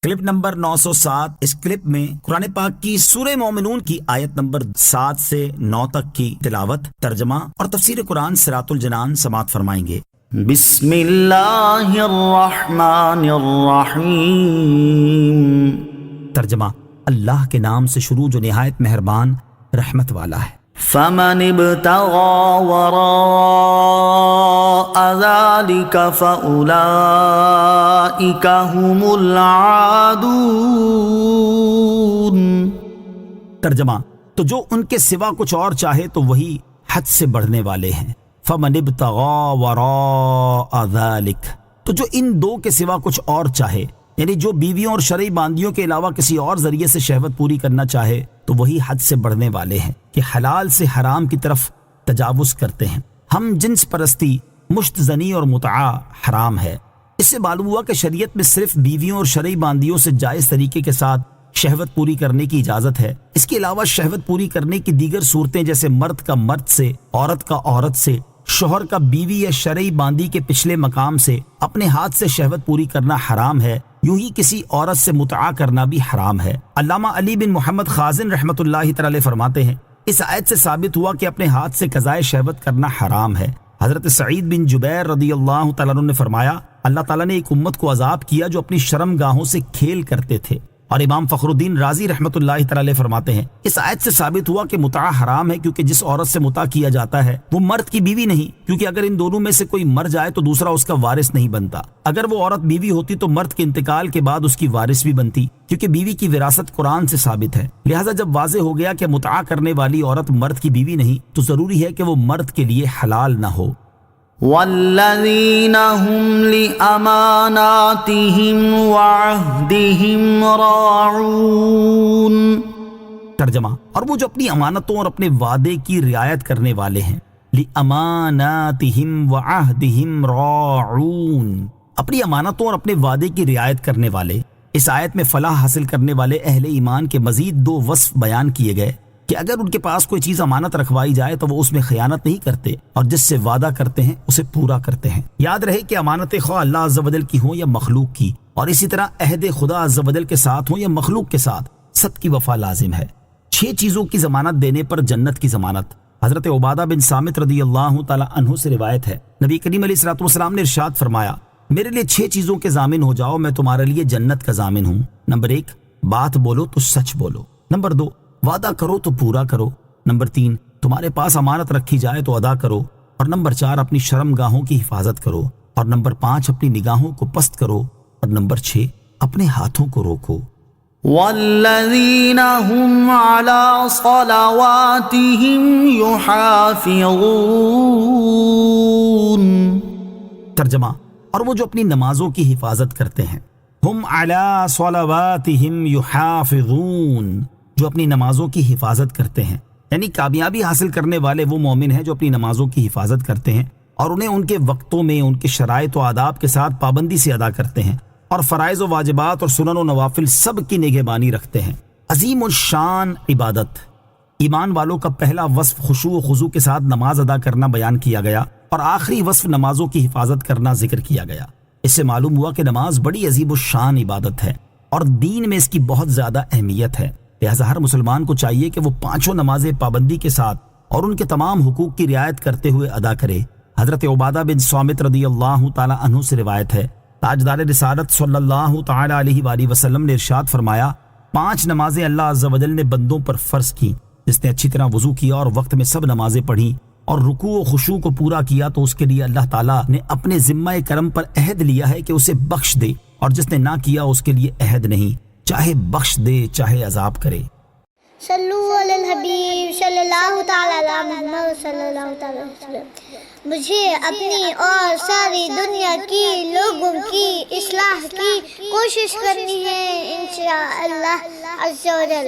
Clip number 907۔ اس clip میں قرآن پاک کی سورہ مومنون کی آیت نمبر 7 سے 9 تک کی تلاوت، ترجمہ اور تفسیر قرآن صراط الجنان سماعت فرمائیں گے۔ بسم اللہ الرحمن الرحیم۔ ترجمہ، اللہ کے نام سے شروع جو نہایت مہربان رحمت والا ہے۔ فمن ابتغى وراء ذلك فأولئك هم العادون۔ ترجمہ، تو جو ان کے سوا کچھ اور چاہے تو وہی حد سے بڑھنے والے ہیں۔ فمن ابتغى وراء ذلك، تو جو ان دو کے سوا کچھ اور چاہے، یعنی جو بیویوں اور شرعی باندیوں کے علاوہ کسی اور ذریعے سے شہوت پوری کرنا چاہے تو وہی حد سے بڑھنے والے ہیں کہ حلال سے حرام کی طرف تجاوز کرتے ہیں۔ ہم جنس پرستی، مشت زنی اور متعہ حرام ہے۔ اس سے معلوم ہوا کہ شریعت میں صرف بیویوں اور شرعی باندیوں سے جائز طریقے کے ساتھ شہوت پوری کرنے کی اجازت ہے۔ اس کے علاوہ شہوت پوری کرنے کی دیگر صورتیں جیسے مرد کا مرد سے، عورت کا عورت سے، شوہر کا بیوی یا شرعی باندی کے پچھلے مقام سے اپنے ہاتھ سے شہوت پوری کرنا حرام ہے۔ یوں ہی کسی عورت سے متعہ کرنا بھی حرام ہے۔ علامہ علی بن محمد خازن رحمۃ اللہ تعالی فرماتے ہیں، اس آیت سے ثابت ہوا کہ اپنے ہاتھ سے قضائے شہوت کرنا حرام ہے۔ حضرت سعید بن جبیر رضی اللہ تعالیٰ عنہ نے فرمایا، اللہ تعالیٰ نے ایک امت کو عذاب کیا جو اپنی شرم گاہوں سے کھیل کرتے تھے۔ اور امام فخر الدین رازی رحمۃ اللہ تعالی فرماتے ہیں، اس آیت سے ثابت ہوا کہ متعہ حرام ہے، کیونکہ جس عورت سے متعہ کیا جاتا ہے وہ مرد کی بیوی نہیں، کیونکہ اگر ان دونوں میں سے کوئی مر جائے تو دوسرا اس کا وارث نہیں بنتا۔ اگر وہ عورت بیوی ہوتی تو مرد کے انتقال کے بعد اس کی وارث بھی بنتی، کیونکہ بیوی کی وراثت قرآن سے ثابت ہے۔ لہٰذا جب واضح ہو گیا کہ متعہ کرنے والی عورت مرد کی بیوی نہیں تو ضروری ہے کہ وہ مرد کے لیے حلال نہ ہو۔ والذین هم لأماناتهم وعہدهم راعون۔ ترجمہ، اور وہ جو اپنی امانتوں اور اپنے وعدے کی رعایت کرنے والے ہیں۔ لِأَمَانَاتِهِمْ وَعَهْدِهِمْ راعون، اپنی امانتوں اور اپنے وعدے کی رعایت کرنے والے۔ اس آیت میں فلاح حاصل کرنے والے اہل ایمان کے مزید دو وصف بیان کیے گئے کہ اگر ان کے پاس کوئی چیز امانت رکھوائی جائے تو وہ اس میں خیانت نہیں کرتے، اور جس سے وعدہ کرتے ہیں اسے پورا کرتے ہیں۔ یاد رہے کہ امانت خواہ اللہ عز و جل کی ہوں یا مخلوق کی، اور اسی طرح عہد خدا عز و جل کے ساتھ ہوں یا مخلوق کے ساتھ، سب کی وفا لازم ہے۔ 6 چیزوں کی ضمانت دینے پر جنت کی ضمانت۔ حضرت عبادہ بن صامت رضی اللہ تعالی عنہ سے روایت ہے، نبی کریم علیہ الصلوۃ والسلام نے ارشاد فرمایا، میرے لیے 6 چیزوں کے ضامن ہو جاؤ، میں تمہارے لیے جنت کا ضامن ہوں۔ نمبر 1، بات بولو تو سچ بولو۔ نمبر 2، وعدہ کرو تو پورا کرو۔ نمبر 3، تمہارے پاس امانت رکھی جائے تو ادا کرو۔ اور نمبر 4، اپنی شرم گاہوں کی حفاظت کرو۔ اور نمبر 5، اپنی نگاہوں کو پست کرو۔ اور نمبر 6، اپنے ہاتھوں کو روکو۔ والذین هم علی صلواتهم یحافظون۔ ترجمہ، اور وہ جو اپنی نمازوں کی حفاظت کرتے ہیں۔ ہم علی صلواتهم یحافظون، جو اپنی نمازوں کی حفاظت کرتے ہیں، یعنی کامیابی حاصل کرنے والے وہ مومن ہیں جو اپنی نمازوں کی حفاظت کرتے ہیں اور انہیں ان کے وقتوں میں ان کے شرائط و آداب کے ساتھ پابندی سے ادا کرتے ہیں، اور فرائض و واجبات اور سنن و نوافل سب کی نگہبانی رکھتے ہیں۔ عظیم الشان عبادت۔ ایمان والوں کا پہلا وصف خشوع و خضوع کے ساتھ نماز ادا کرنا بیان کیا گیا، اور آخری وصف نمازوں کی حفاظت کرنا ذکر کیا گیا۔ اس سے معلوم ہوا کہ نماز بڑی عظیم الشان عبادت ہے اور دین میں اس کی بہت زیادہ اہمیت ہے۔ لہٰذا ہر مسلمان کو چاہیے کہ وہ 5 نمازیں پابندی کے ساتھ اور ان کے تمام حقوق کی رعایت کرتے ہوئے ادا کرے۔ حضرت عبادہ بن صامت رضی اللہ تعالی عنہ سے روایت ہے، تاجدار رسالت صلی اللہ تعالی علیہ وآلہ وسلم نے ارشاد فرمایا، 5 نمازیں اللہ عز و جل نے بندوں پر فرض کی، جس نے اچھی طرح وضو کیا اور وقت میں سب نمازیں پڑھی اور رکوع و خشوع کو پورا کیا تو اس کے لیے اللہ تعالیٰ نے اپنے ذمہ کرم پر عہد لیا ہے کہ اسے بخش دے، اور جس نے نہ کیا اس کے لیے عہد نہیں، چاہے بخش دے چاہے عذاب کرے۔ صلو علی الحبیب صلی اللہ تعالی علی محمد صلی اللہ تعالی وسلم۔ مجھے اپنی اور ساری دنیا کی لوگوں کی اصلاح کی کوشش کرنی ہے انشاءاللہ عز و جل۔